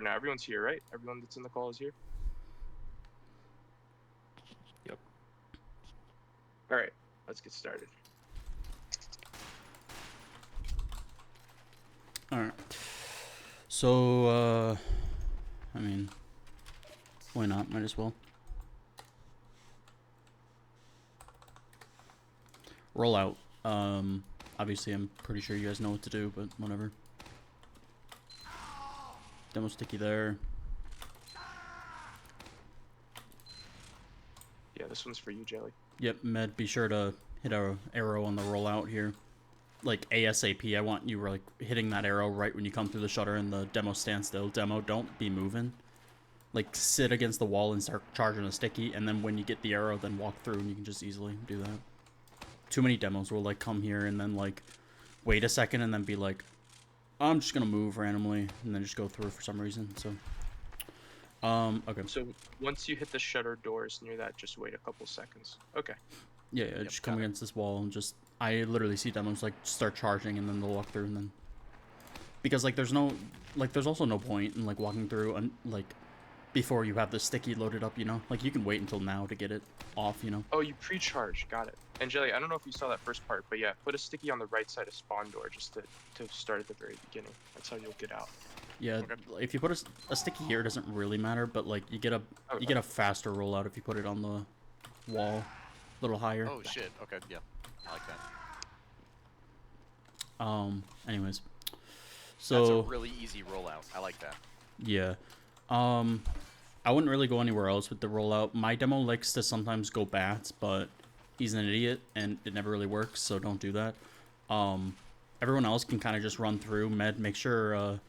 now. Everyone's here, right? Everyone that's in the call is here? Yep. Alright, let's get started. Alright. So, I mean, why not? Might as well. Roll out. Obviously, I'm pretty sure you guys know what to do, but whatever. Demo sticky there. Yeah, this one's for you, Jelly. Yep, Med, be sure to hit a arrow on the rollout here. Like ASAP, I want you like hitting that arrow right when you come through the shutter and the demo standstill. Demo, don't be moving. Like sit against the wall and start charging a sticky, and then when you get the arrow, then walk through and you can just easily do that. Too many demos will like come here and then like wait a second and then be like, I'm just gonna move randomly and then just go through for some reason. So okay. So once you hit the shutter doors near that, just wait a couple seconds. Okay. Yeah, yep, just come against this wall and just, I literally see demos like start charging and then they'll walk through and then, because like there's also no point in like walking through and like before you have the sticky loaded up, you know, like you can wait until now to get it off, you know. Oh, you pre-charge, got it. And Jelly, I don't know if you saw that first part, but yeah, put a sticky on the right side of spawn door just to start at the very beginning. That's how you'll get out. Yeah, okay. If you put a sticky here, it doesn't really matter, but like you get a faster rollout if you put it on the wall, a little higher. Oh shit! Okay, yeah, I like that. Anyways, so that's a really easy rollout. I like that. Yeah, I wouldn't really go anywhere else with the rollout. My demo likes to sometimes go bats, but he's an idiot and it never really works, so don't do that. Everyone else can kind of just run through. Med, make sure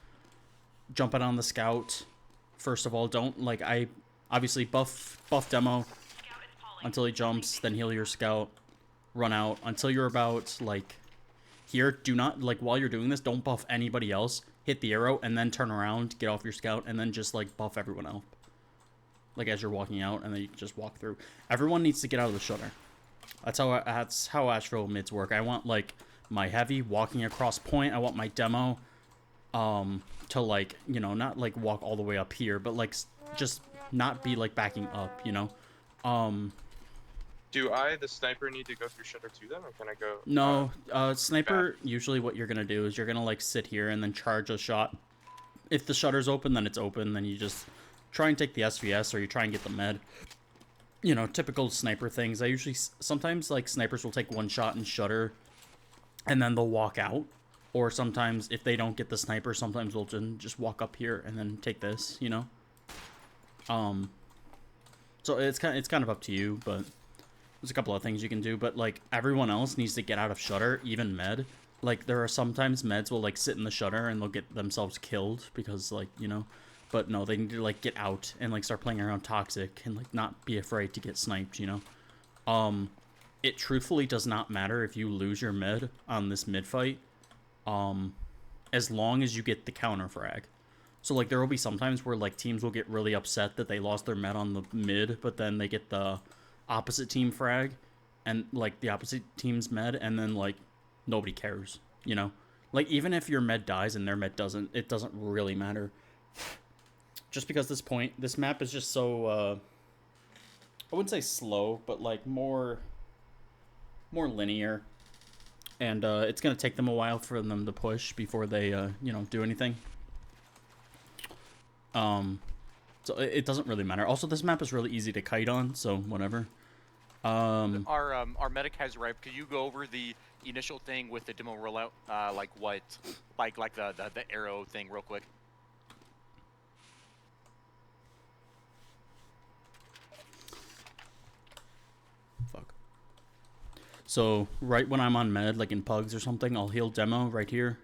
jump out on the scout. First of all, don't like I obviously buff demo until he jumps, then heal your scout, run out until you're about like here. Do not like while you're doing this, don't buff anybody else. Hit the arrow and then turn around, get off your scout, and then just like buff everyone else. Like as you're walking out, and then you can just walk through. Everyone needs to get out of the shutter. That's how Ashville mids work. I want like my heavy walking across point. I want my demo to like, you know, not like walk all the way up here, but like just not be like backing up, you know. Do I, the sniper, need to go through shutter too then, or can I go? No, sniper, usually what you're gonna do is you're gonna like sit here and then charge a shot. If the shutter's open, then it's open, then you just try and take the SVS or you try and get the med. You know, typical sniper things. I usually, sometimes like snipers will take one shot and shutter and then they'll walk out. Or sometimes if they don't get the sniper, sometimes they'll just walk up here and then take this, you know. So it's kind of up to you, but there's a couple of things you can do, but like everyone else needs to get out of shutter, even med. Like there are sometimes meds will like sit in the shutter and they'll get themselves killed because like, you know, but no, they need to like get out and like start playing around toxic and like not be afraid to get sniped, you know. It truthfully does not matter if you lose your med on this mid fight, as long as you get the counter frag. So like there will be sometimes where like teams will get really upset that they lost their med on the mid, but then they get the opposite team frag and like the opposite team's med, and then like nobody cares, you know. Like even if your med dies and their med doesn't, it doesn't really matter. Just because this map is just so I wouldn't say slow, but like more linear, and it's gonna take them a while for them to push before they you know, do anything. So it doesn't really matter. Also, this map is really easy to kite on, so whatever. Our medic has arrived. Could you go over the initial thing with the demo rollout, like the arrow thing, real quick? Fuck. So right when I'm on med, like in pugs or something, I'll heal demo right here,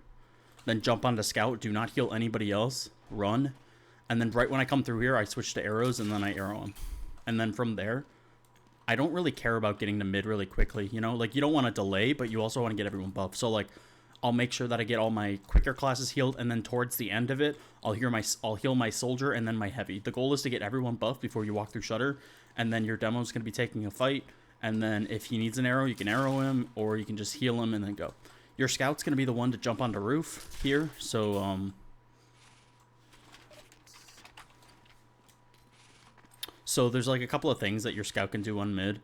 then jump onto scout. Do not heal anybody else. Run, and then right when I come through here, I switch to arrows and then I arrow them, and then from there, I don't really care about getting to mid really quickly. You know, like you don't want to delay, but you also want to get everyone buffed. So like, I'll make sure that I get all my quicker classes healed, and then towards the end of it, I'll heal my soldier and then my heavy. The goal is to get everyone buffed before you walk through shutter, and then your demo's going to be taking a fight, and then if he needs an arrow, you can arrow him, or you can just heal him and then go. Your scout's going to be the one to jump onto roof here, so So there's like a couple of things that your scout can do on mid.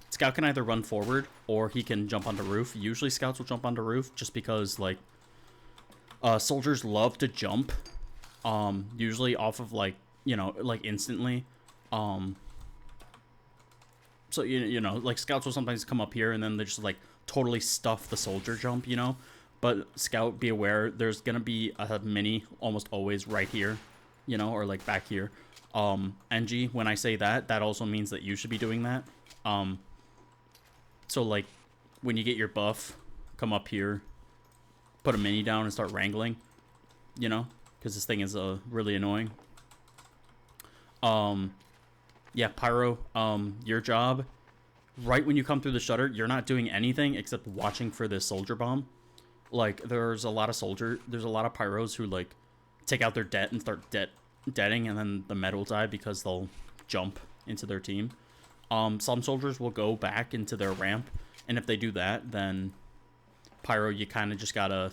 Scout can either run forward or he can jump onto roof. Usually scouts will jump onto roof just because like soldiers love to jump. Usually off of like, you know, like instantly. So you know, like scouts will sometimes come up here and then they just like totally stuff the soldier jump, you know. But scout, be aware, there's gonna be a mini almost always right here, you know, or like back here. NG, when I say that, that also means that you should be doing that. So like when you get your buff, come up here, put a mini down and start wrangling, you know, because this thing is really annoying. Yeah, Pyro, your job, right when you come through the shutter, you're not doing anything except watching for this soldier bomb. Like, there's a lot of pyros who, like, take out their det and start deading, and then the med will die because they'll jump into their team. Some soldiers will go back into their ramp, and if they do that, then Pyro, you kind of just gotta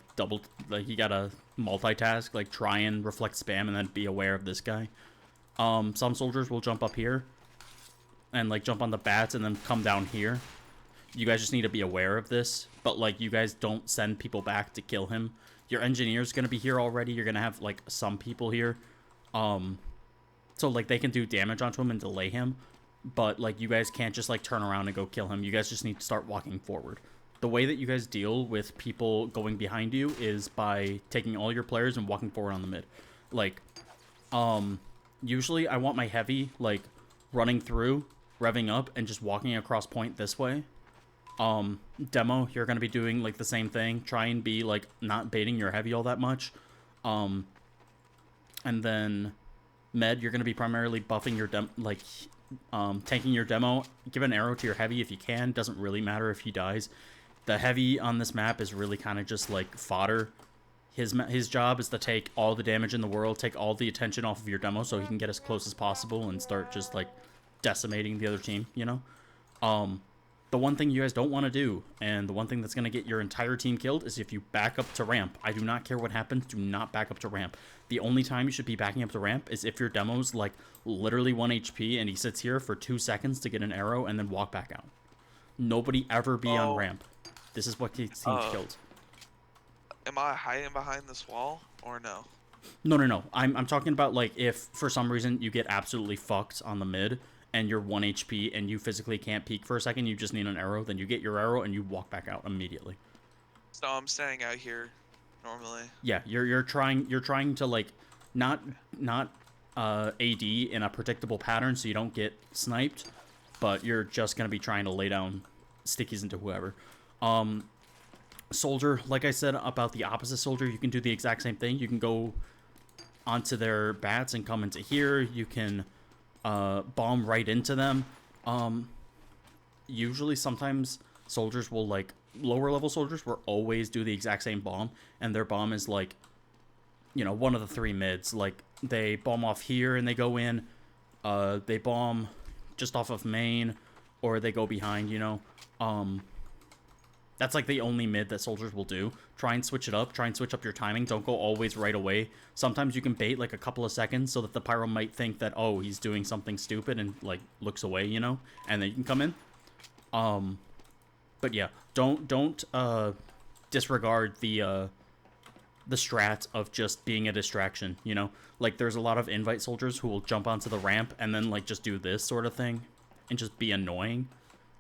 you gotta multitask, like, try and reflect spam, and then be aware of this guy. Some soldiers will jump up here, and, like, jump on the bats, and then come down here. You guys just need to be aware of this, but, like, you guys don't send people back to kill him. Your engineer's gonna be here already. You're gonna have, like, some people here. So, like, they can do damage onto him and delay him, but, like, you guys can't just, like, turn around and go kill him. You guys just need to start walking forward. The way that you guys deal with people going behind you is by taking all your players and walking forward on the mid. Like, usually I want my heavy, like, running through, revving up, and just walking across point this way. Demo, you're going to be doing, like, the same thing. Try and be, like, not baiting your heavy all that much. And then med, you're going to be primarily buffing your tanking your demo. Give an arrow to your heavy if you can. Doesn't really matter if he dies. The heavy on this map is really kind of just, like, fodder. His job is to take all the damage in the world, take all the attention off of your demo so he can get as close as possible and start just, like, decimating the other team, you know? The one thing you guys don't want to do, and the one thing that's going to get your entire team killed, is if you back up to ramp. I do not care what happens, do not back up to ramp. The only time you should be backing up to ramp is if your demo's, like, literally 1 HP and he sits here for 2 seconds to get an arrow and then walk back out. Nobody ever be on ramp. This is what gets teams killed. Am I hiding behind this wall, or no? No. I'm talking about, like, if for some reason you get absolutely fucked on the mid, and you're 1 HP and you physically can't peek for a second, you just need an arrow, then you get your arrow and you walk back out immediately. So I'm staying out here normally. Yeah, you're trying to, like, not AD in a predictable pattern so you don't get sniped, but you're just gonna be trying to lay down stickies into whoever. Soldier, like I said about the opposite soldier, you can do the exact same thing. You can go onto their bats and come into here. You can bomb right into them. Usually sometimes soldiers will, like, lower level soldiers will always do the exact same bomb, and their bomb is, like, you know, one of the 3 mids. Like, they bomb off here and they go in, they bomb just off of main, or they go behind, you know. That's, like, the only mid that soldiers will do. Try and switch it up. Try and switch up your timing. Don't go always right away. Sometimes you can bait, like, a couple of seconds so that the pyro might think that, oh, he's doing something stupid and, like, looks away, you know? And then you can come in. But yeah, don't disregard the strat of just being a distraction, you know? Like, there's a lot of invite soldiers who will jump onto the ramp and then, like, just do this sort of thing and just be annoying.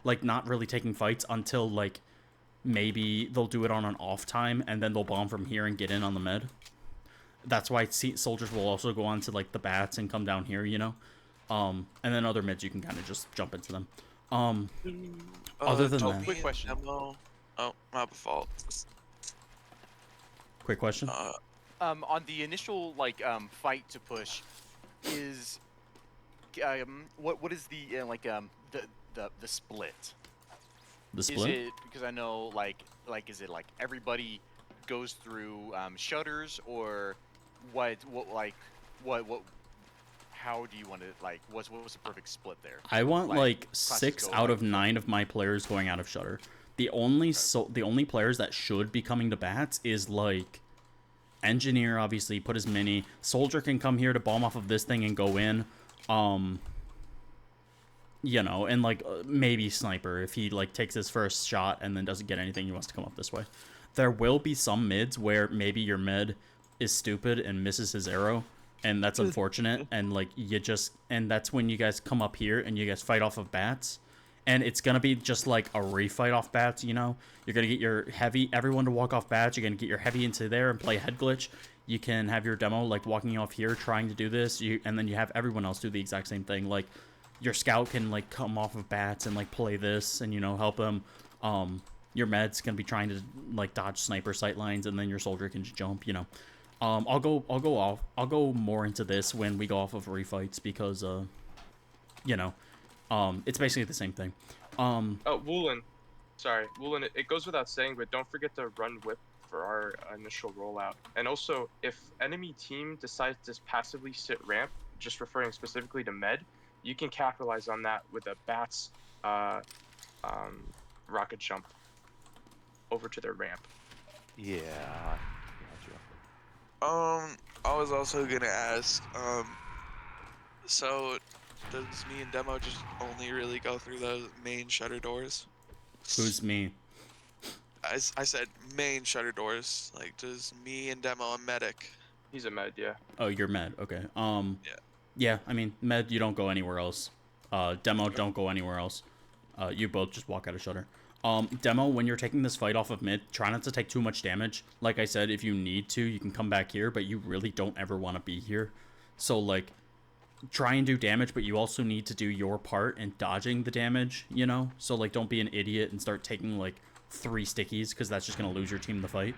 Like, not really taking fights until, like, maybe they'll do it on an off time, and then they'll bomb from here and get in on the med. That's why soldiers will also go on to, like, the bats and come down here, you know? And then other mids, you can kind of just jump into them. Other than that... Quick question. Demo... Oh, my fault. Quick question? On the initial, like, fight to push, is... what is the, the split? The split? Is it, because I know, like, is it, like, everybody goes through, shutters, or what, how do you want to, like, what's the perfect split there? I want, like 6 out of 9 of my players going out of shutter. The only players that should be coming to bats is, like, engineer, obviously, put his mini. Soldier can come here to bomb off of this thing and go in. you know, and like maybe sniper if he like takes his first shot and then doesn't get anything, he wants to come up this way. There will be some mids where maybe your mid is stupid and misses his arrow, and that's unfortunate. And like and that's when you guys come up here and you guys fight off of bats, and it's gonna be just like a refight off bats. You know, you're gonna get your heavy, everyone to walk off bats. You're gonna get your heavy into there and play head glitch. You can have your demo like walking off here trying to do this, and then you have everyone else do the exact same thing. Like your scout can like come off of bats and like play this and, you know, help them. Your med's gonna be trying to like dodge sniper sight lines, and then your soldier can jump, you know. I'll go more into this when we go off of refights because you know, it's basically the same thing. Oh, Woolen. Sorry, Woolen, it goes without saying, but don't forget to run whip for our initial rollout. And also, if enemy team decides to passively sit ramp, just referring specifically to med, you can capitalize on that with a bats rocket jump over to their ramp. Yeah. I was also gonna ask, so does me and Demo just only really go through the main shutter doors? Who's me? I said main shutter doors. Like, does me and Demo and Medic? He's a med, yeah. Oh, you're med. Okay. Yeah. Yeah. I mean, med, you don't go anywhere else. Demo, don't go anywhere else. You both just walk out of shutter. Demo, when you're taking this fight off of mid, try not to take too much damage. Like I said, if you need to, you can come back here, but you really don't ever want to be here. So, like, try and do damage, but you also need to do your part in dodging the damage, you know? So, like, don't be an idiot and start taking, like, 3 stickies, because that's just going to lose your team the fight.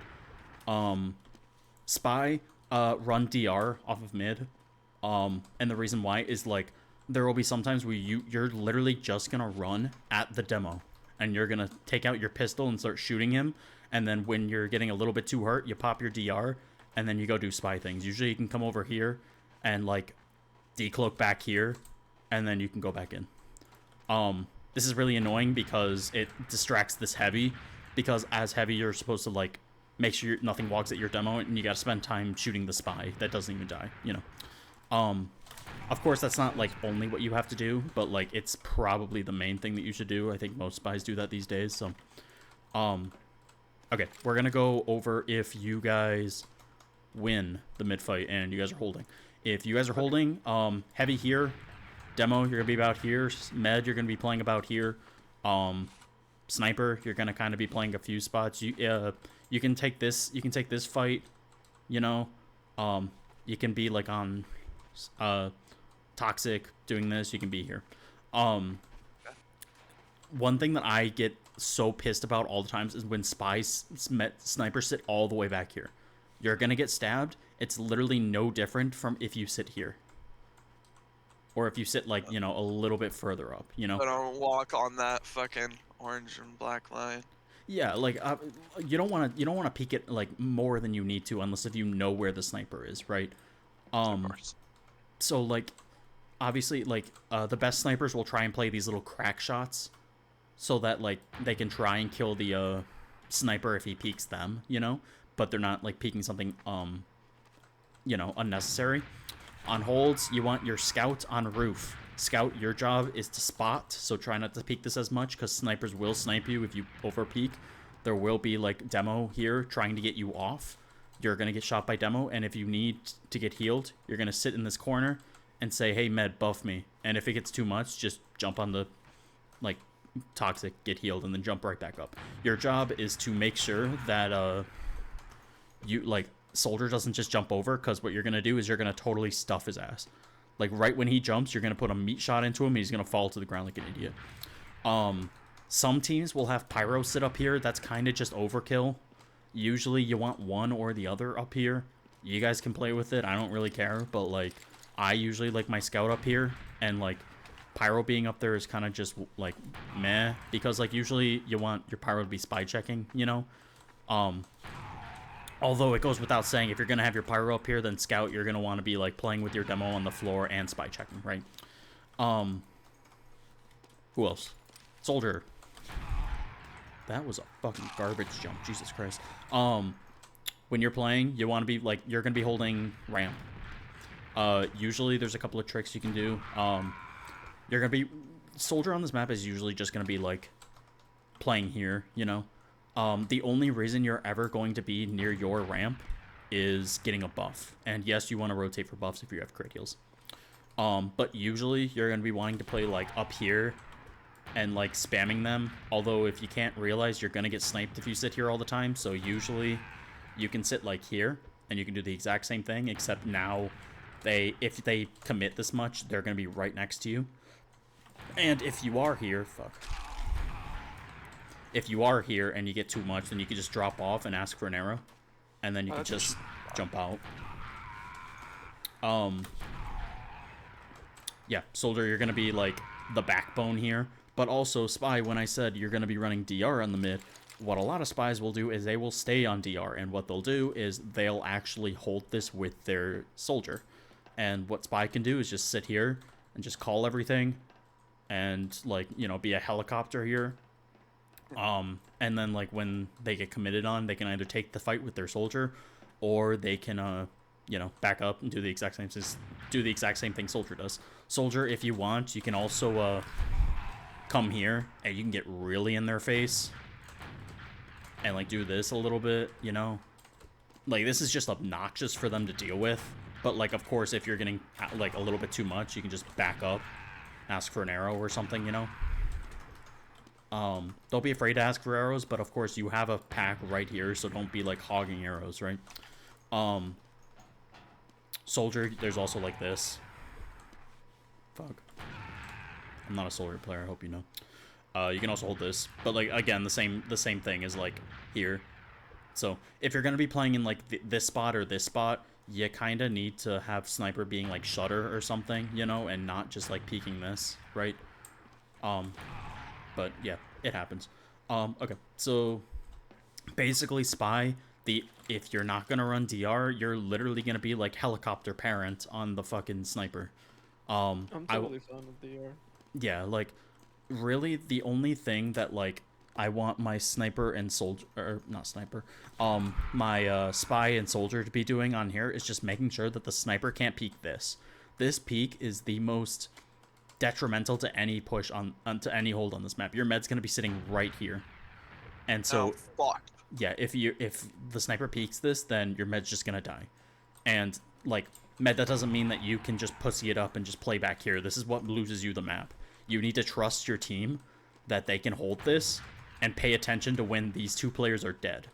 Spy, run DR off of mid. And the reason why is, like, there will be sometimes where you're literally just going to run at the demo. And you're going to take out your pistol and start shooting him. And then when you're getting a little bit too hurt, you pop your DR. And then you go do spy things. Usually you can come over here and, like, decloak back here. And then you can go back in. This is really annoying because it distracts this heavy. Because as heavy, you're supposed to, like, make sure nothing walks at your demo. And you got to spend time shooting the spy that doesn't even die, you know. Of course, that's not, like, only what you have to do, but, like, it's probably the main thing that you should do. I think most spies do that these days, so. Okay, we're gonna go over if you guys win the mid-fight and you guys are holding. If you guys are holding, heavy here, demo, you're gonna be about here, med, you're gonna be playing about here, sniper, you're gonna kind of be playing a few spots. You can take this fight, you know, you can be, like, on, toxic doing this, you can be here. One thing that I get so pissed about all the times is when snipers sit all the way back here. You're gonna get stabbed. It's literally no different from if you sit here, or if you sit, like, you know, a little bit further up, you know. I don't walk on that fucking orange and black line. Yeah, like, you don't want to peek it, like, more than you need to, unless if you know where the sniper is, right? Of course. So, like, obviously, like, the best snipers will try and play these little crack shots so that, like, they can try and kill the sniper if he peeks them, you know, but they're not, like, peeking something you know, unnecessary. On holds, you want your scout on roof. Scout, your job is to spot, so try not to peek this as much, because snipers will snipe you if you over peek. There will be, like, demo here trying to get you off. You're gonna get shot by demo, and if you need to get healed, you're gonna sit in this corner and say, hey, med, buff me. And if it gets too much, just jump on the, like, toxic, get healed, and then jump right back up. Your job is to make sure that, you, like, soldier doesn't just jump over, because what you're going to do is you're going to totally stuff his ass. Like, right when he jumps, you're going to put a meat shot into him, and he's going to fall to the ground like an idiot. Some teams will have pyro sit up here. That's kind of just overkill. Usually you want one or the other up here. You guys can play with it. I don't really care, but, like, I usually like my scout up here, and, like, pyro being up there is kind of just, like, meh, because, like, usually you want your pyro to be spy checking, you know? Although it goes without saying, if you're going to have your pyro up here, then scout, you're going to want to be, like, playing with your demo on the floor and spy checking, right? Who else? Soldier. That was a fucking garbage jump, Jesus Christ. When you're playing, you want to be, like, you're going to be holding ramp. Usually there's a couple of tricks you can do. you're gonna be soldier on this map is usually just gonna be like playing here, you know. The only reason you're ever going to be near your ramp is getting a buff, and yes, you want to rotate for buffs if you have crit heals. But usually you're gonna be wanting to play like up here and like spamming them. Although if you can't realize, you're gonna get sniped if you sit here all the time. So usually you can sit like here and you can do the exact same thing, except now if they commit this much, they're gonna be right next to you. And if you are here, if you are here and you get too much, then you can just drop off and ask for an arrow, and then you can just jump out. Yeah, soldier, you're gonna be like the backbone here, but also spy. When I said you're gonna be running DR on the mid, what a lot of spies will do is they will stay on DR, and what they'll do is they'll actually hold this with their soldier. And what spy can do is just sit here and just call everything, and like, you know, be a helicopter here. And then like when they get committed on, they can either take the fight with their soldier, or they can you know, back up and do the exact same thing soldier does. Soldier, if you want, you can also come here and you can get really in their face and like do this a little bit, you know. Like, this is just obnoxious for them to deal with, but like, of course, if you're getting like a little bit too much, you can just back up, ask for an arrow or something, you know. Don't be afraid to ask for arrows, but of course you have a pack right here, so don't be like hogging arrows, right? Soldier, there's also like this. Fuck. I'm not a soldier player, I hope you know. You can also hold this, but like, again, the same thing is like here. So if you're gonna be playing in like this spot or this spot, you kind of need to have sniper being like shutter or something, you know, and not just like peeking this, right? But yeah, it happens. Okay, so basically spy, if you're not gonna run DR, you're literally gonna be like helicopter parent on the fucking sniper. I'm totally fine with DR. Yeah, like, really the only thing that like I want my sniper and soldier, or not sniper, my spy and soldier to be doing on here is just making sure that the sniper can't peek this. This peek is the most detrimental to any push to any hold on this map. Your med's gonna be sitting right here, and so fuck. Yeah, if the sniper peeks this, then your med's just gonna die. And like, med, that doesn't mean that you can just pussy it up and just play back here. This is what loses you the map. You need to trust your team that they can hold this and pay attention to when these two players are dead.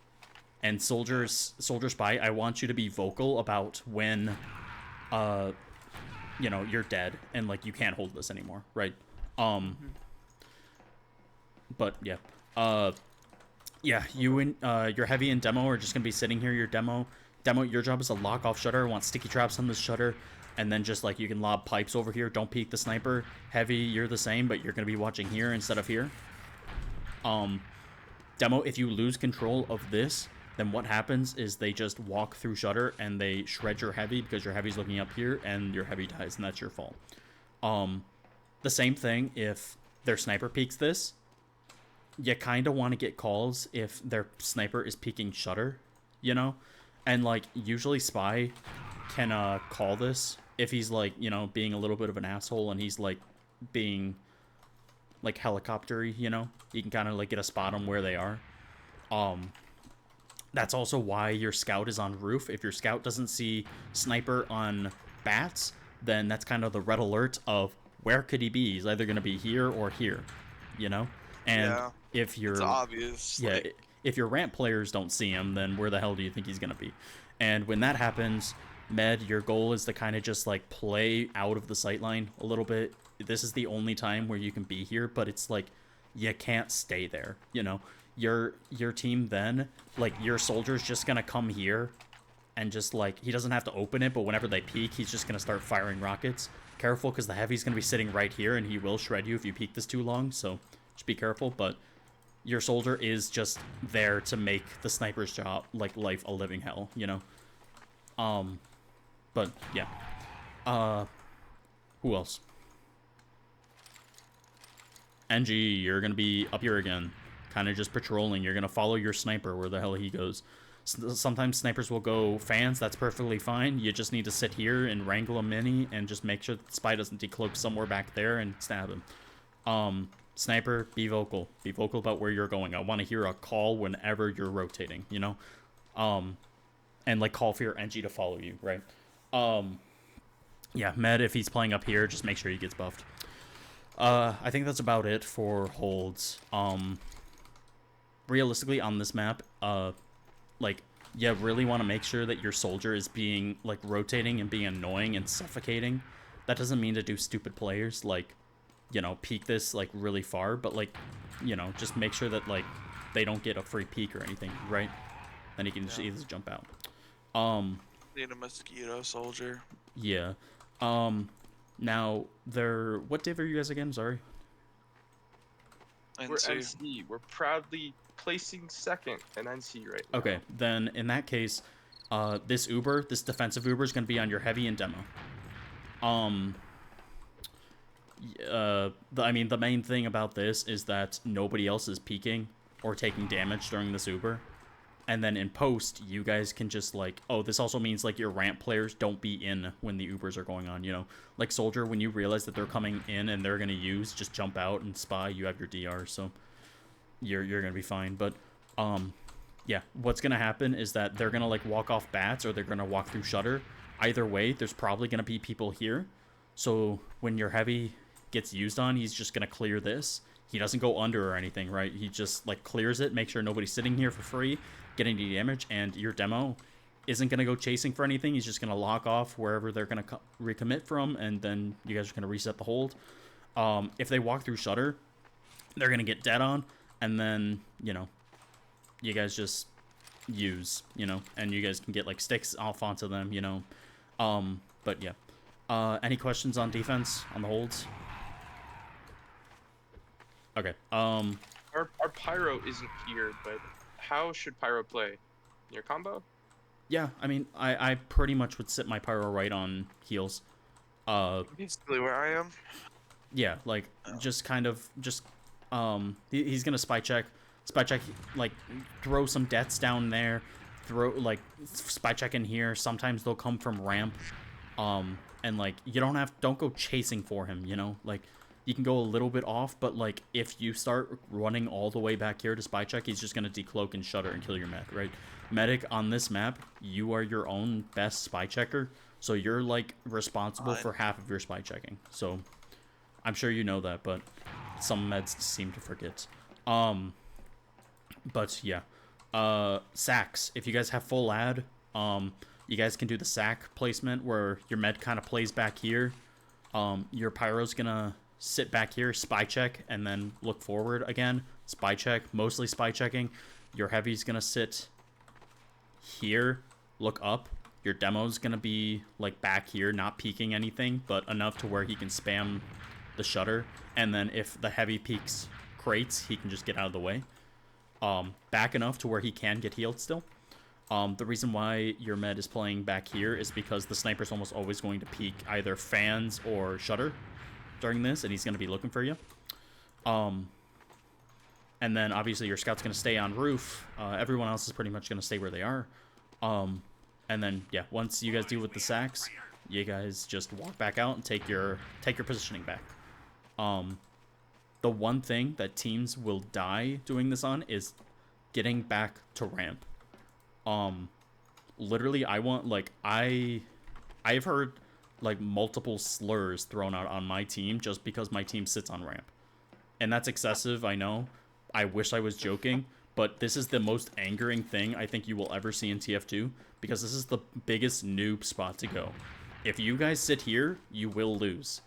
And soldier spy, I want you to be vocal about when you know, you're dead and like you can't hold this anymore, right? But yeah. Yeah, you and your heavy and demo are just gonna be sitting here. Your demo, your job is to lock off shutter. Want sticky traps on this shutter, and then just like you can lob pipes over here. Don't peek the sniper. Heavy, you're the same, but you're gonna be watching here instead of here. Demo, if you lose control of this, then what happens is they just walk through shutter and they shred your heavy because your heavy's looking up here and your heavy dies, and that's your fault. The same thing if their sniper peeks this. You kind of want to get calls if their sniper is peeking shutter, you know? And, like, usually spy can call this if he's, like, you know, being a little bit of an asshole and he's, like, being, like, helicopter-y, you know? You can kind of, like, get a spot on where they are. That's also why your scout is on roof. If your scout doesn't see sniper on bats, then that's kind of the red alert of where could he be? He's either going to be here or here, you know? And Yeah, if you're it's obvious. yeah, Like, if your ramp players don't see him, then where the hell do you think he's gonna be? And when that happens, med, your goal is to kind of just like play out of the sightline a little bit. This is the only time where you can be here, but it's like you can't stay there, you know. Your team then, like, your soldier's just gonna come here and just like, he doesn't have to open it, but whenever they peek, he's just gonna start firing rockets. Careful, because the heavy's gonna be sitting right here and he will shred you if you peek this too long, so just be careful. But your soldier is just there to make the sniper's job, like, life a living hell, you know? But yeah. Who else? NG, you're gonna be up here again, kind of just patrolling. You're gonna follow your sniper where the hell he goes. Sometimes snipers will go fans. That's perfectly fine. You just need to sit here and wrangle a mini and just make sure that the spy doesn't decloak somewhere back there and stab him. Sniper, be vocal. Be vocal about where you're going. I want to hear a call whenever you're rotating, you know? And, like, call for your NG to follow you, right? Yeah, Med, if he's playing up here, just make sure he gets buffed. I think that's about it for holds. Realistically, on this map, like, you really want to make sure that your soldier is being, like, rotating and being annoying and suffocating. That doesn't mean to do stupid players, like, you know, peek this, like, really far, but, like, you know, just make sure that, like, they don't get a free peek or anything, right? Then you can just either jump out. Need a mosquito soldier. Yeah. Now, what div are you guys again? Sorry. We're NC. We're proudly placing second in NC right now. Okay, then in that case, this defensive Uber is going to be on your heavy and demo. I mean, the main thing about this is that nobody else is peeking or taking damage during this Uber. And then in post, you guys can just, like, oh, this also means, like, your ramp players don't be in when the Ubers are going on, you know? Like, Soldier, when you realize that they're coming in and they're going to use, just jump out and spy, you have your DR, so you're going to be fine. But, yeah, what's going to happen is that they're going to, like, walk off bats or they're going to walk through shutter. Either way, there's probably going to be people here. So when your heavy gets used on, he's just going to clear this. He doesn't go under or anything, right? He just, like, clears it, make sure nobody's sitting here for free, getting any damage, and your demo isn't going to go chasing for anything. He's just going to lock off wherever they're going to recommit from, and then you guys are going to reset the hold. If they walk through shutter, they're going to get dead on, and then, you know, you guys just use, you know, and you guys can get, like, sticks off onto them, you know. But, yeah. Any questions on defense, on the holds? Okay. Our Pyro isn't here, but how should Pyro play? Your combo? Yeah, I mean, I pretty much would sit my Pyro right on heels. Basically where I am. Yeah, like, just kind of, just, he's gonna spy check, like, throw some deaths down there, like, spy check in here. Sometimes they'll come from ramp, and, like, don't go chasing for him, you know, like, you can go a little bit off, but, like, if you start running all the way back here to spy check, he's just going to decloak and shutter and kill your mech, right? Medic, on this map, you are your own best spy checker, so you're, like, responsible for half of your spy checking. So, I'm sure you know that, but some meds seem to forget. But, yeah. Sacks. If you guys have full ad, you guys can do the sack placement where your med kind of plays back here. Your Pyro's going to sit back here, spy check, and then look forward again. Spy check, mostly spy checking. Your heavy's gonna sit here, look up. Your demo's gonna be, like, back here, not peeking anything, but enough to where he can spam the shutter. And then if the heavy peeks crates, he can just get out of the way. Back enough to where he can get healed still. The reason why your med is playing back here is because the sniper's almost always going to peek either fans or shutter during this, and he's going to be looking for you. And then obviously your scout's going to stay on roof. Everyone else is pretty much going to stay where they are. And then, yeah, once you guys deal with the sacks, you guys just walk back out and take your positioning back. The one thing that teams will die doing this on is getting back to ramp. Literally, I've heard, like, multiple slurs thrown out on my team just because my team sits on ramp. And that's excessive, I know. I wish I was joking, but this is the most angering thing I think you will ever see in TF2, because this is the biggest noob spot to go. If you guys sit here, you will lose.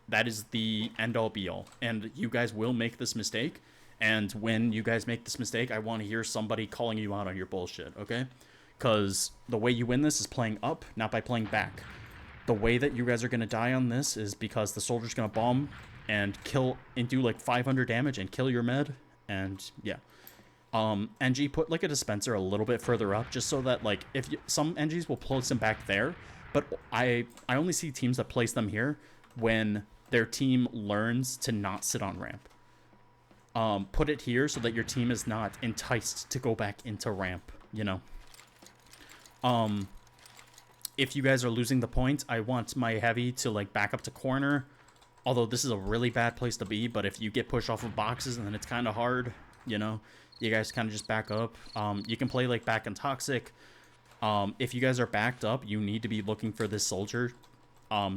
That is the end-all be-all. And you guys will make this mistake, and when you guys make this mistake, I want to hear somebody calling you out on your bullshit, okay? Because the way you win this is playing up, not by playing back. The way that you guys are going to die on this is because the soldier's going to bomb and kill and do, like, 500 damage and kill your med. And, yeah. NG, put, like, a dispenser a little bit further up just so that, like, some NGs will place them back there. But I only see teams that place them here when their team learns to not sit on ramp. Put it here so that your team is not enticed to go back into ramp, you know? If you guys are losing the point, I want my heavy to like back up to corner. Although this is a really bad place to be, but if you get pushed off of boxes, then it's kind of hard, you know? You guys kind of just back up. You can play like back and toxic. If you guys are backed up, you need to be looking for this soldier.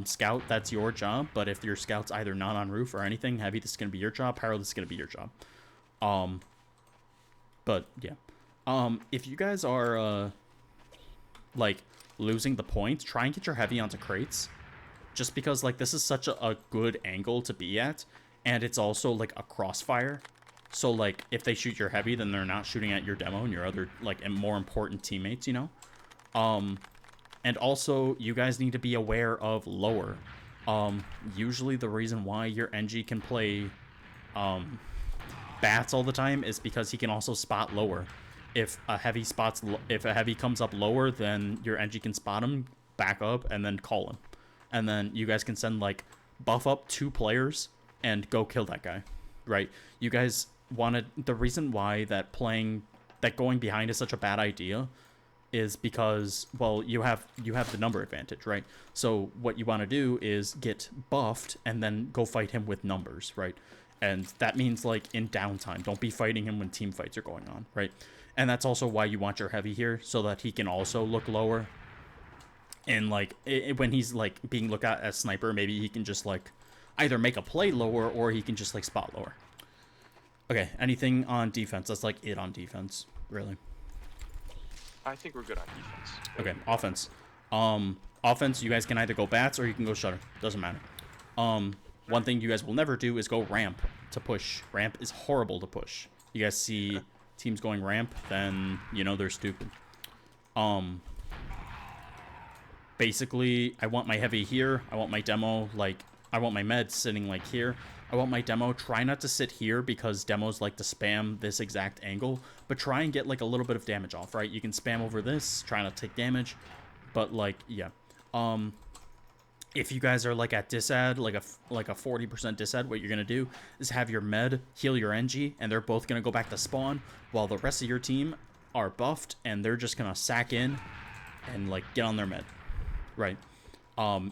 Scout, that's your job, but if your scout's either not on roof or anything, heavy, this is going to be your job. Pyro, this is going to be your job. But yeah. If you guys are, like, losing the points, try and get your heavy onto crates. Just because, like, this is such a good angle to be at, and it's also, like, a crossfire. So, like, if they shoot your heavy, then they're not shooting at your demo and your other, like, and more important teammates, you know? And also, you guys need to be aware of lower. Usually the reason why your NG can play, bats all the time is because he can also spot lower. If a heavy comes up lower, then your NG can spot him, back up, and then call him. And then you guys can send, like, buff up 2 players and go kill that guy, right? You guys wanted... The reason why that going behind is such a bad idea is because, well, you have the number advantage, right? So what you want to do is get buffed and then go fight him with numbers, right? And that means, like, in downtime. Don't be fighting him when team fights are going on, right? And that's also why you want your heavy here, so that he can also look lower. And, like, when he's, like, being looked at as sniper, maybe he can just, like, either make a play lower or he can just, like, spot lower. Okay, anything on defense? That's, like, it on defense, really. I think we're good on defense. Okay, offense. Offense, you guys can either go bats or you can go shutter. Doesn't matter. One thing you guys will never do is go ramp to push. Ramp is horrible to push. You guys see teams going ramp, then, you know, they're stupid. Basically, I want my heavy here. I want my demo, like, I want my med sitting, like, here. I want my demo. Try not to sit here because demos like to spam this exact angle. But try and get, like, a little bit of damage off, right? You can spam over this, try not to take damage. But, like, yeah. If you guys are, like, at disad, like a 40% disad, what you're going to do is have your med heal your NG, and they're both going to go back to spawn, while the rest of your team are buffed, and they're just going to sack in and, like, get on their med. Right.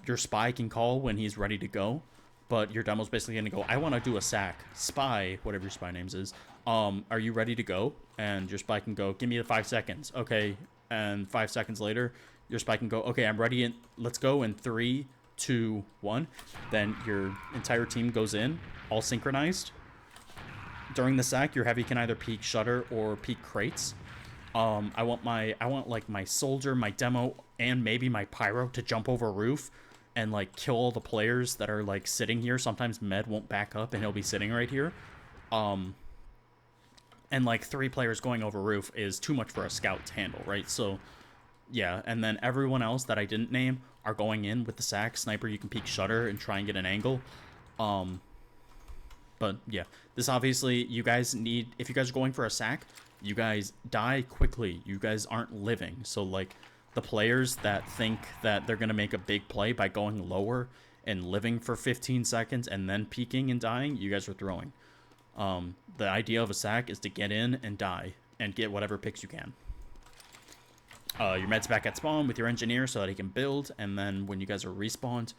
Your spy can call when he's ready to go, but your demo's basically going to go, I want to do a sack. Spy, whatever your spy names is, are you ready to go? And your spy can go, give me the 5 seconds. Okay. And 5 seconds later, your spy can go, okay, I'm ready, and let's go in 3, 2, 1. Then your entire team goes in, all synchronized. During the sack, your heavy can either peek shutter or peek crates. I want like my soldier, my demo, and maybe my pyro to jump over a roof and, like, kill all the players that are, like, sitting here. Sometimes med won't back up and he'll be sitting right here. And, like, 3 players going over roof is too much for a scout to handle, right? So, yeah, and then everyone else that I didn't name are going in with the sack. Sniper, you can peek shutter and try and get an angle. But, yeah, this obviously, you guys need, if you guys are going for a sack, you guys die quickly. You guys aren't living. So, like, the players that think that they're going to make a big play by going lower and living for 15 seconds and then peeking and dying, you guys are throwing. The idea of a sack is to get in and die and get whatever picks you can. Your med's back at spawn with your engineer so that he can build, and then when you guys are respawned,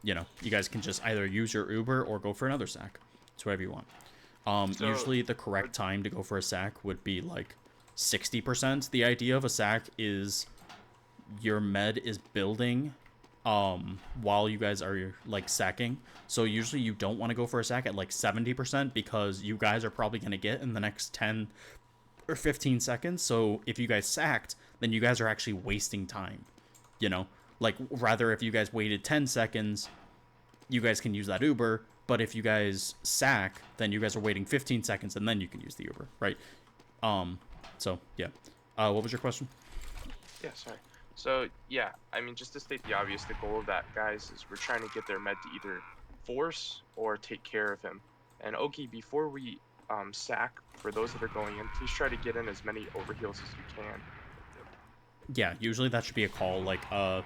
you know, you guys can just either use your Uber or go for another sack. It's whatever you want. So, usually the correct time to go for a sack would be, like, 60%. The idea of a sack is your med is building while you guys are, like, sacking. So usually you don't want to go for a sack at, like, 70% because you guys are probably going to get in the next 10 or 15 seconds. So if you guys sacked, then you guys are actually wasting time, you know? Like, rather, if you guys waited 10 seconds, you guys can use that Uber. But if you guys sack, then you guys are waiting 15 seconds, and then you can use the Uber, right? So, yeah. What was your question? Yeah, sorry. So, yeah, I mean, just to state the obvious, the goal of that, guys, is we're trying to get their med to either force or take care of him. And, Oki, before we sack, for those that are going in, please try to get in as many overheals as you can. Yeah, usually that should be a call, like, okay,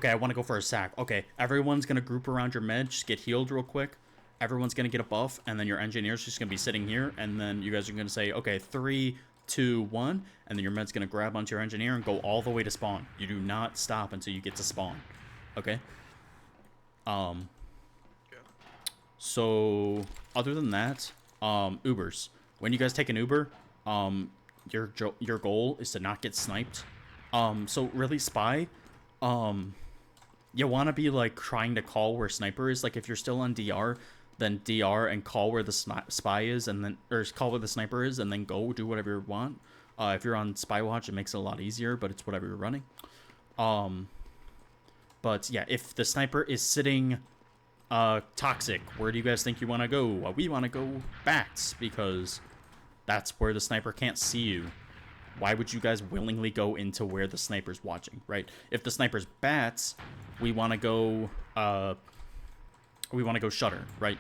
I want to go for a sack. Okay, everyone's going to group around your med, just get healed real quick. Everyone's going to get a buff, and then your engineer's just going to be sitting here, and then you guys are going to say, okay, 3, 2, 1, and then your med's gonna grab onto your engineer and go all the way to spawn. You do not stop until you get to spawn. Okay? So other than that, Ubers. When you guys take an Uber, your goal is to not get sniped. So really spy, you want to be like trying to call where sniper is. Like if you're still on DR, then DR and call where the spy is, and then call where the sniper is, and then go do whatever you want. If you're on spy watch, it makes it a lot easier, but it's whatever you're running. But yeah, if the sniper is sitting toxic, where do you guys think you want to go? Well, we want to go bats, because that's where the sniper can't see you. Why would you guys willingly go into where the sniper's watching, right? If the sniper's bats, we want to go shutter, right?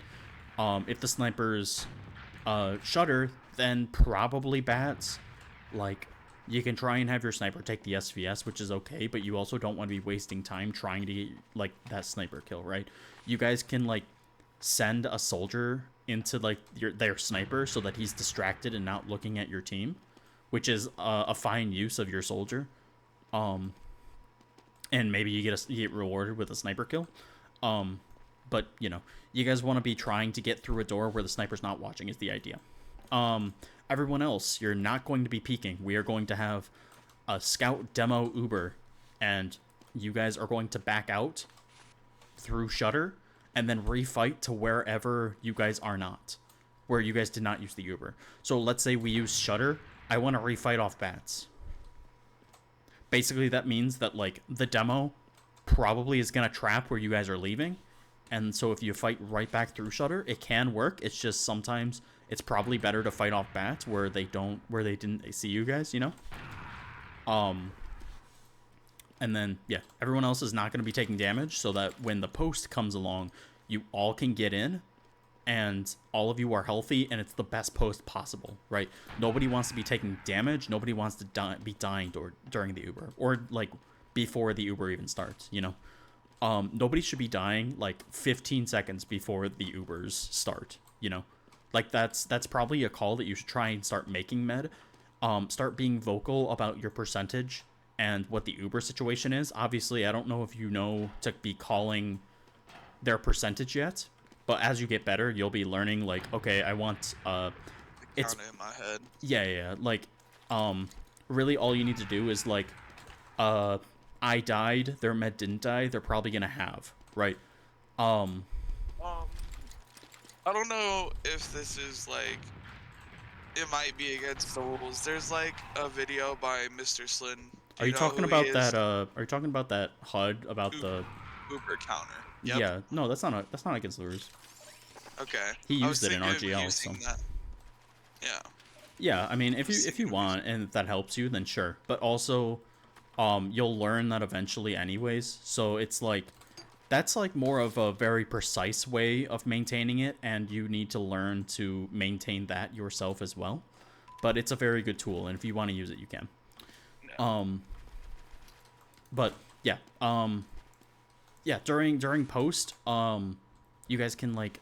If the sniper's shutter, then probably bats. Like, you can try and have your sniper take the SVS, which is okay, but you also don't want to be wasting time trying to get, like, that sniper kill, right? You guys can, like, send a soldier into, like, their sniper so that he's distracted and not looking at your team, which is a fine use of your soldier. And maybe you get rewarded with a sniper kill. But, you know, you guys want to be trying to get through a door where the sniper's not watching is the idea. Everyone else, you're not going to be peeking. We are going to have a scout demo Uber, and you guys are going to back out through shutter and then refight to wherever you guys are not, where you guys did not use the Uber. So let's say we use shutter. I want to refight off bats. Basically, that means that, like, the demo probably is going to trap where you guys are leaving. And so if you fight right back through shutter, it can work. It's just sometimes it's probably better to fight off bats where they didn't see you guys, you know? And then, yeah, everyone else is not going to be taking damage, so that when the post comes along, you all can get in, and all of you are healthy, and it's the best post possible, right? Nobody wants to be taking damage. Nobody wants to be dying during the Uber, or, like, before the Uber even starts, you know? Nobody should be dying, like, 15 seconds before the Ubers start, you know? Like, that's probably a call that you should try and start making, Med. Start being vocal about your percentage and what the Uber situation is. Obviously, I don't know if you know to be calling their percentage yet, but as you get better, you'll be learning, like, okay, I want, it's... Count it in my head. Yeah, like, really all you need to do is, like, I died, their med didn't die, they're probably gonna have, right? I don't know if this is, like, it might be against the rules. There's, like, a video by Mr. Slin. Are you talking about that, are you talking about that HUD about the... Uber counter. Yep. Yeah, no, that's not against the rules. Okay. He used it in RGL, so... That. Yeah. Yeah, I mean, if you want, and if that helps you, then sure. But also, you'll learn that eventually anyways, so it's like... That's, like, more of a very precise way of maintaining it, and you need to learn to maintain that yourself as well. But it's a very good tool, and if you want to use it, you can. No. But, yeah. Yeah, during post, you guys can, like,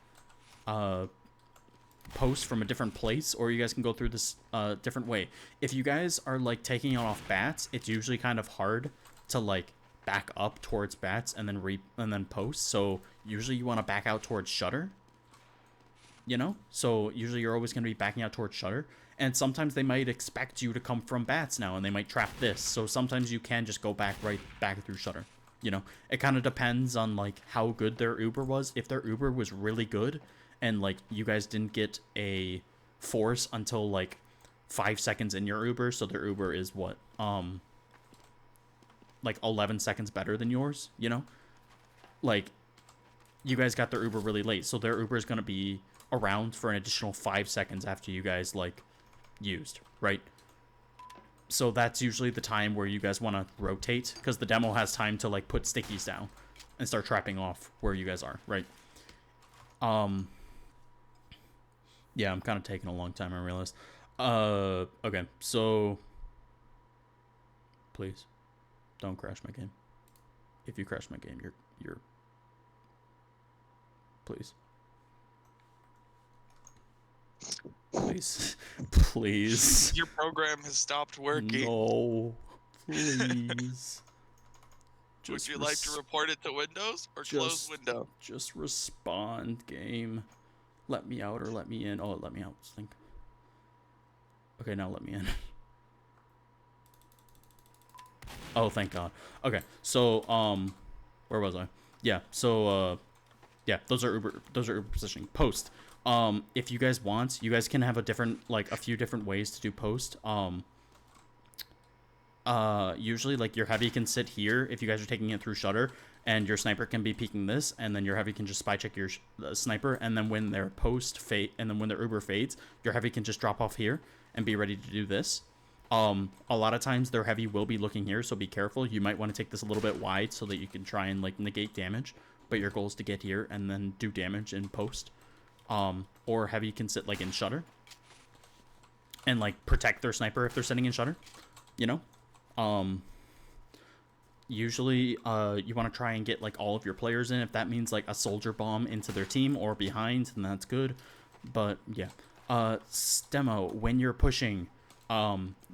post from a different place, or you guys can go through this, different way. If you guys are, like, taking off bats, it's usually kind of hard to, like, back up towards bats and then post. So usually you want to back out towards shutter, you know? So usually you're always going to be backing out towards shutter, and sometimes they might expect you to come from bats now, and they might trap this. So sometimes you can just go back through shutter, you know? It kind of depends on, like, how good their Uber was. If their Uber was really good and, like, you guys didn't get a force until, like, 5 seconds in your Uber, so their Uber is what, like 11 seconds better than yours, you know? Like, you guys got their Uber really late, so their Uber is going to be around for an additional 5 seconds after you guys, like, used, right? So that's usually the time where you guys want to rotate, because the demo has time to, like, put stickies down and start trapping off where you guys are, right? Yeah, I'm kind of taking a long time, I realize. Okay, so... Please. Don't crash my game. If you crash my game, you're please. Please. Please. Your program has stopped working. No. Please. Would you like to report it to Windows or close window? Just respond, game. Let me out or let me in. Oh, it let me out. Think. Okay, now let me in. Oh, thank God. Okay, so where was I? Yeah, so yeah, those are Uber positioning. Post. If you guys want, you guys can have a few different ways to do post. Usually like your heavy can sit here if you guys are taking it through shutter, and your sniper can be peeking this, and then your heavy can just spy check your sniper, and then when their post fade, and then when their Uber fades, your heavy can just drop off here and be ready to do this. A lot of times their heavy will be looking here, so be careful. You might want to take this a little bit wide so that you can try and like negate damage, but your goal is to get here and then do damage in post. Or heavy can sit like in shutter and like protect their sniper if they're sitting in shutter, you know. Usually you want to try and get like all of your players in. If that means like a soldier bomb into their team or behind, then that's good. But yeah, Stemo, when you're pushing,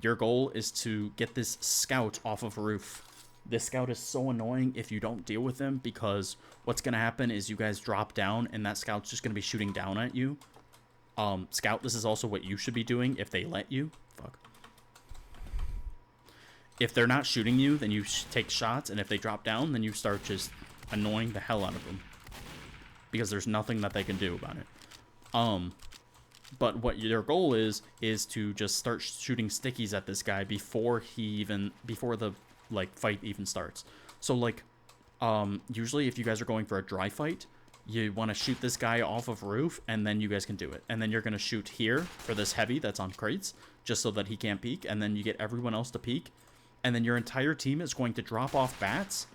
your goal is to get this scout off of roof. This scout is so annoying if you don't deal with him, because what's gonna happen is you guys drop down and that scout's just gonna be shooting down at you. Scout, this is also what you should be doing if they let you. Fuck. If they're not shooting you, then you take shots, and if they drop down, then you start just annoying the hell out of them, because there's nothing that they can do about it. But what your goal is to just start shooting stickies at this guy before the like fight even starts. So like, usually if you guys are going for a dry fight, you want to shoot this guy off of roof, and then you guys can do it. And then you're going to shoot here for this heavy that's on crates, just so that he can't peek, and then you get everyone else to peek. And then your entire team is going to drop off bats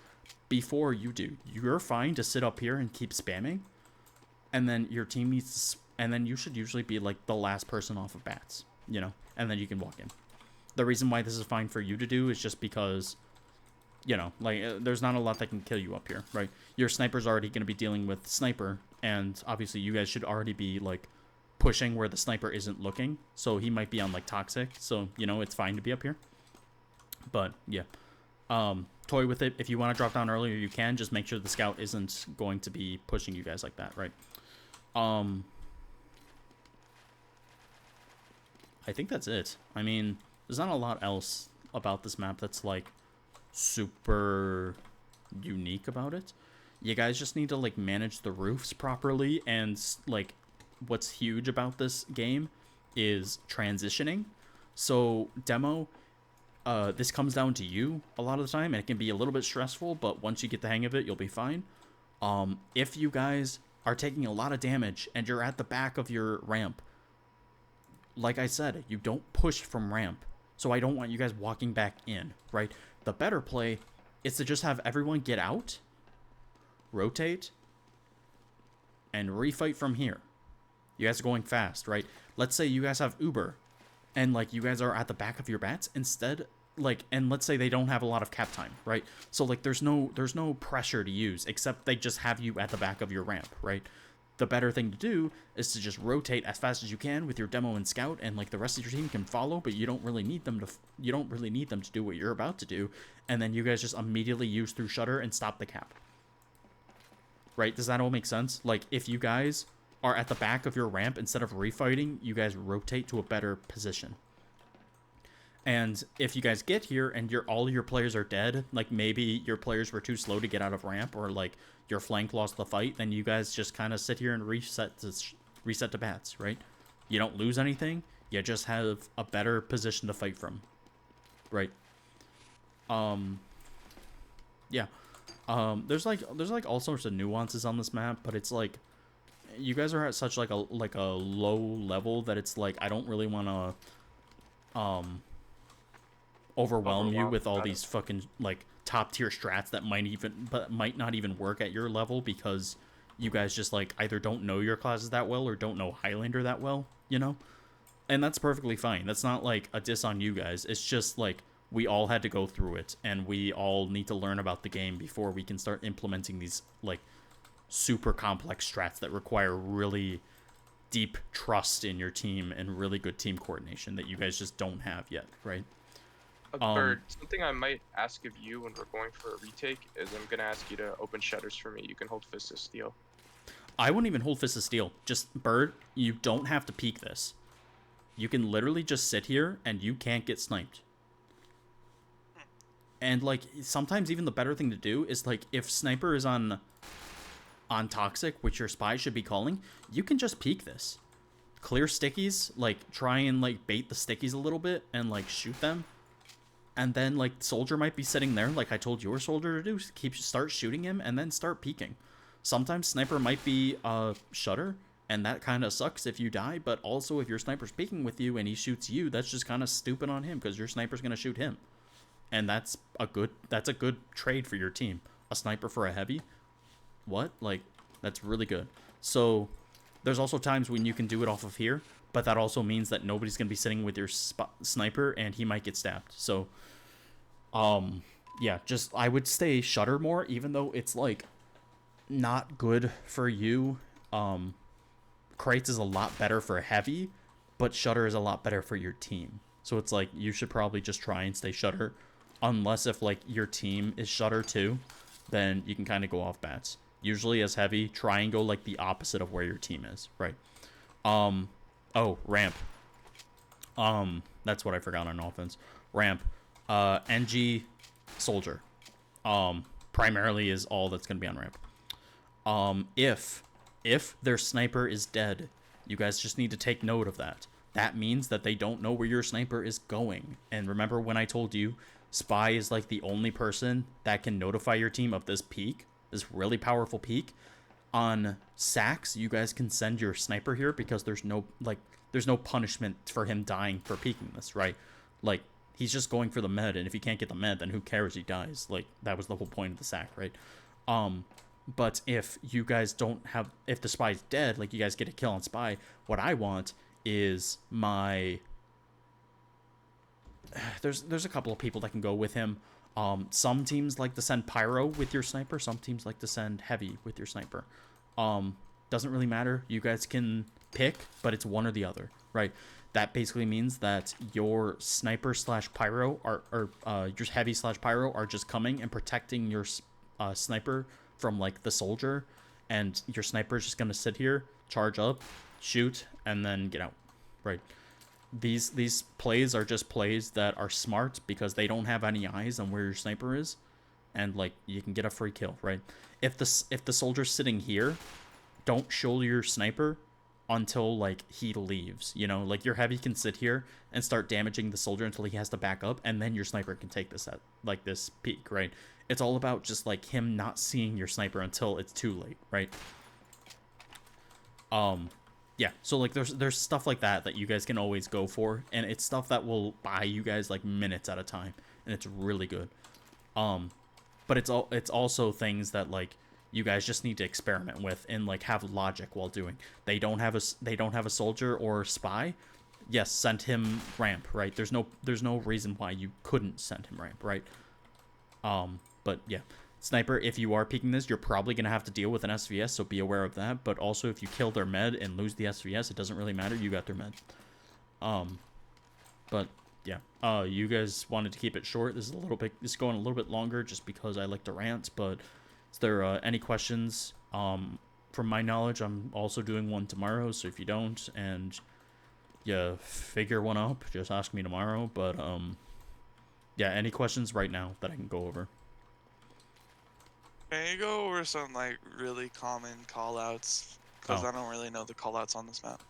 before you do. You're fine to sit up here and keep spamming. And then your team needs to, and then you should usually be like the last person off of bats, you know, and then you can walk in. The reason why this is fine for you to do is just because, you know, like there's not a lot that can kill you up here, right? Your sniper's already going to be dealing with sniper, and obviously you guys should already be like pushing where the sniper isn't looking. So he might be on like toxic. So, you know, it's fine to be up here. But yeah, toy with it. If you want to drop down earlier, you can. Just make sure the scout isn't going to be pushing you guys like that, right? I think that's it. I mean, there's not a lot else about this map that's like super unique about it. You guys just need to like manage the roofs properly, and like what's huge about this game is transitioning. So demo, this comes down to you a lot of the time, and it can be a little bit stressful, but once you get the hang of it, you'll be fine. If you guys are taking a lot of damage and you're at the back of your ramp, like I said, you don't push from ramp. So I don't want you guys walking back in, right? The better play is to just have everyone get out, rotate, and refight from here. You guys are going fast, right? Let's say you guys have Uber, and like you guys are at the back of your bats instead, like, and let's say they don't have a lot of cap time, right? So like there's no pressure to use, except they just have you at the back of your ramp, right? The better thing to do is to just rotate as fast as you can with your demo and scout, and like the rest of your team can follow, but you don't really need them to do what you're about to do, and then you guys just immediately use through shutter and stop the cap. Right? Does that all make sense? Like if you guys are at the back of your ramp, instead of refighting, you guys rotate to a better position. And if you guys get here and all your players are dead, like maybe your players were too slow to get out of ramp, or like your flank lost the fight, then you guys just kind of sit here and reset to bats, right? You don't lose anything. You just have a better position to fight from, right? Yeah. There's like all sorts of nuances on this map, but it's like you guys are at such like a low level that it's like I don't really want to overwhelm you with all these fucking like top tier strats that might not even work at your level, because you guys just like either don't know your classes that well or don't know Highlander that well, you know? And that's perfectly fine. That's not like a diss on you guys. It's just like we all had to go through it, and we all need to learn about the game before we can start implementing these like super complex strats that require really deep trust in your team and really good team coordination that you guys just don't have yet, right? Bird, something I might ask of you when we're going for a retake is I'm gonna ask you to open shutters for me. You can hold Fist of Steel. I wouldn't even hold Fist of Steel. Just, Bird, you don't have to peek this. You can literally just sit here and you can't get sniped. And, like, sometimes even the better thing to do is, like, if Sniper is on Toxic, which your spy should be calling, you can just peek this. Clear stickies, like, try and, like, bait the stickies a little bit and, like, shoot them. And then, like, Soldier might be sitting there, like I told your Soldier to do. Start shooting him and then start peeking. Sometimes Sniper might be Shutter, and that kind of sucks if you die, but also if your Sniper's peeking with you and he shoots you, that's just kind of stupid on him, because your Sniper's going to shoot him. And that's a good trade for your team. A Sniper for a Heavy? What? Like, that's really good. So, there's also times when you can do it off of here, but that also means that nobody's going to be sitting with your Sniper, and he might get stabbed. So, yeah, just, I would stay Shutter more, even though it's, like, not good for you. Crates is a lot better for Heavy, but Shutter is a lot better for your team. So it's like, you should probably just try and stay Shutter, unless if, like, your team is Shutter too, then you can kind of go off bats. Usually as Heavy, try and go, like, the opposite of where your team is, right? Oh, ramp. That's what I forgot on offense. Ramp. NG, Soldier. Primarily is all that's going to be on ramp. If their Sniper is dead, you guys just need to take note of that. That means that they don't know where your Sniper is going. And remember when I told you, Spy is like the only person that can notify your team of this peak, this really powerful peak. On sacks, you guys can send your Sniper here because there's no punishment for him dying for peeking this, right? Like, he's just going for the med, and if he can't get the med, then who cares? He dies. Like, that was the whole point of the sack, right? But if you guys don't have, if the Spy's dead, like, you guys get a kill on Spy, what I want is my, there's a couple of people that can go with him. Some teams like to send Pyro with your Sniper. Some teams like to send Heavy with your Sniper. Doesn't really matter. You guys can pick, but it's one or the other, right? That basically means that your Sniper / Pyro or your Heavy / Pyro are just coming and protecting your Sniper from, like, the Soldier, and your Sniper is just gonna sit here, charge up, shoot, and then get out, right? These plays are just plays that are smart because they don't have any eyes on where your Sniper is, and, like, you can get a free kill, right? If the Soldier's sitting here, don't show your Sniper until, like, he leaves, you know? Like, your Heavy can sit here and start damaging the Soldier until he has to back up, and then your Sniper can take this at, like, this peak, right? It's all about just, like, him not seeing your Sniper until it's too late, right? Yeah, so, like, there's stuff like that you guys can always go for, and it's stuff that will buy you guys, like, minutes at a time, and it's really good. But it's also things that, like, you guys just need to experiment with and, like, have logic while doing. They don't have a Soldier or Spy. Yes, send him ramp, right? There's no reason why you couldn't send him ramp, right? But yeah, Sniper, if you are peeking this, you're probably going to have to deal with an SVS, so be aware of that. But also, if you kill their med and lose the SVS, it doesn't really matter. You got their med. But yeah, you guys wanted to keep it short. This is going a little bit longer just because I like to rant. But is there any questions? From my knowledge, I'm also doing one tomorrow. So if you don't and you figure one up, just ask me tomorrow. But yeah, any questions right now that I can go over? Can you go over some, like, really common callouts? Because I don't really know the callouts on this map.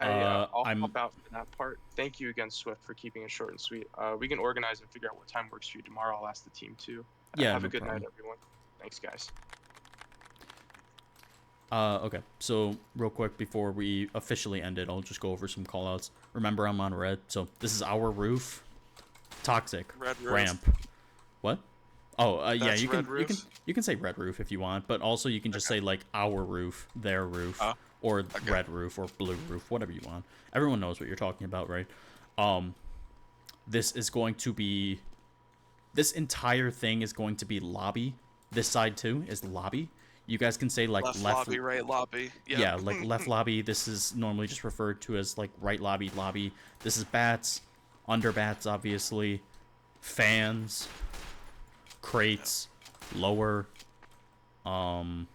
I'll hop out for that part. Thank you again, Swift, for keeping it short and sweet. We can organize and figure out what time works for you tomorrow. I'll ask the team too. Yeah, have no a good problem. night, everyone. Thanks, guys. Okay, so real quick before we officially end it, I'll just go over some callouts. Remember, I'm on red, so this is our roof. Toxic. Red roof. Ramp. What? Oh, yeah, That's you red can say red roof if you want, but also you can just say, like, our roof, their roof, or red roof, or blue roof, whatever you want. Everyone knows what you're talking about, right? This entire thing is going to be lobby. This side too is lobby. You guys can say like left lobby, right lobby. Yep. Yeah, like left lobby. This is normally just referred to as like right lobby, lobby. This is bats, under bats, obviously, fans, crates, lower, and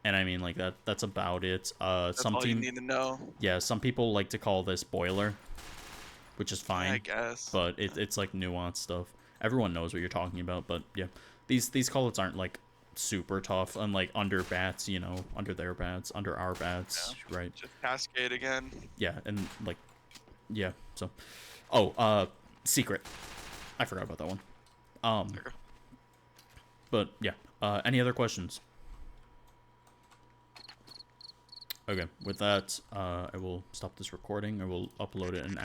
I mean like that's about it. That's all you need to know. Yeah, some people like to call this boiler, which is fine. I guess. But it's like nuanced stuff. Everyone knows what you're talking about, but yeah, these call-outs aren't like super tough, unlike under bats, you know, under their bats, under our bats, right? Just cascade again. Yeah, and like, yeah. So, secret. I forgot about that one. Sure. But yeah. Any other questions? Okay, with that, I will stop this recording. I will upload it and